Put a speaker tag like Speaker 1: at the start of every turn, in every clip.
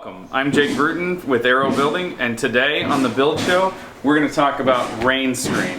Speaker 1: Welcome. I'm Jake Bruton with Arrow Building, and today on the Build Show we're going to talk about Rainscreen.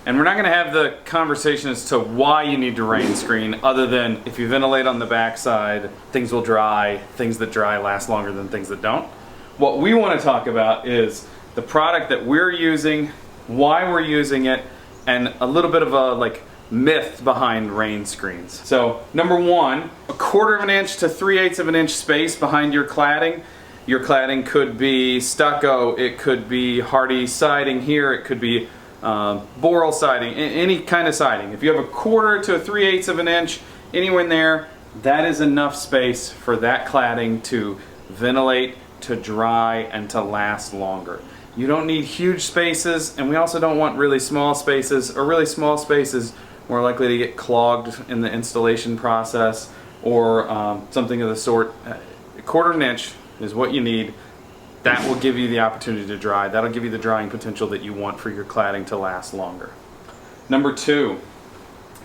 Speaker 1: And we're not going to have the conversation as to why you need to Rainscreen, other than if you ventilate on the backside, things will dry. Things that dry last longer than things that don't. What we want to talk about is the product that we're using, why we're using it, and a little bit of a myth behind Rainscreens. So number one, 1/4 of an inch to 3/8 of an inch space behind your cladding. Your cladding could be stucco, it could be hardy siding here, it could be boral siding, any kind of siding. If you have 1/4 to 3/8 of an inch, anywhere in there, that is enough space for that cladding to ventilate, to dry, and to last longer. You don't need huge spaces, and we also don't want really small spaces, or really small spaces more likely to get clogged in the installation process or something of the sort. 1/4 of an inch is what you need. That will give you the opportunity to dry. That'll give you the drying potential that you want for your cladding to last longer. Number two,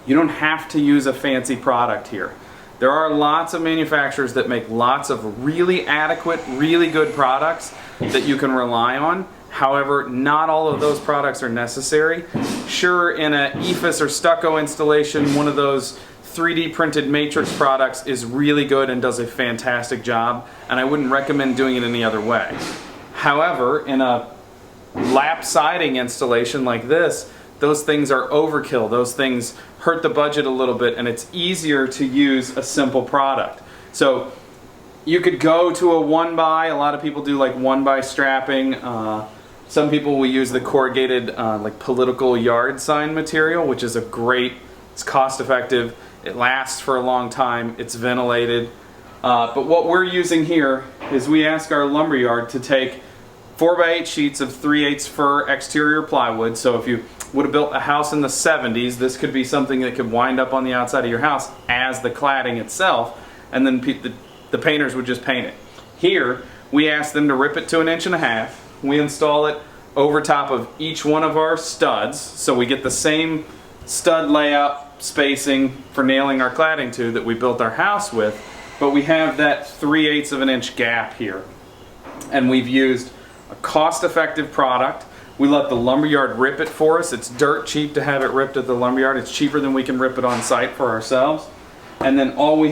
Speaker 1: you don't have to use a fancy product here. There are lots of manufacturers that make lots of really adequate, really good products that you can rely on. However, not all of those products are necessary. Sure, in an EIFS or stucco installation, one of those 3D printed matrix products is really good and does a fantastic job, and I wouldn't recommend doing it any other way. However, in a lap siding installation like this, those things are overkill. Those things hurt the budget a little bit, and it's easier to use a simple product. So you could go to a 1x. A lot of people do like 1x strapping. Some people will use the corrugated political yard sign material, which is it's cost effective, it lasts for a long time, it's ventilated. But what we're using here is we ask our lumberyard to take 4x8 sheets of 3/8 fir exterior plywood. So if you would have built a house in the 70s, this could be something that could wind up on the outside of your house as the cladding itself, and then the painters would just paint it. Here, we ask them to rip it to 1.5 inches. We install it over top of each one of our studs, so we get the same stud layout spacing for nailing our cladding to that we built our house with, but we have that 3/8 of an inch gap here. And we've used a cost-effective product. We let the lumberyard rip it for us. It's dirt cheap to have it ripped at the lumberyard. It's cheaper than we can rip it on site for ourselves. And then all we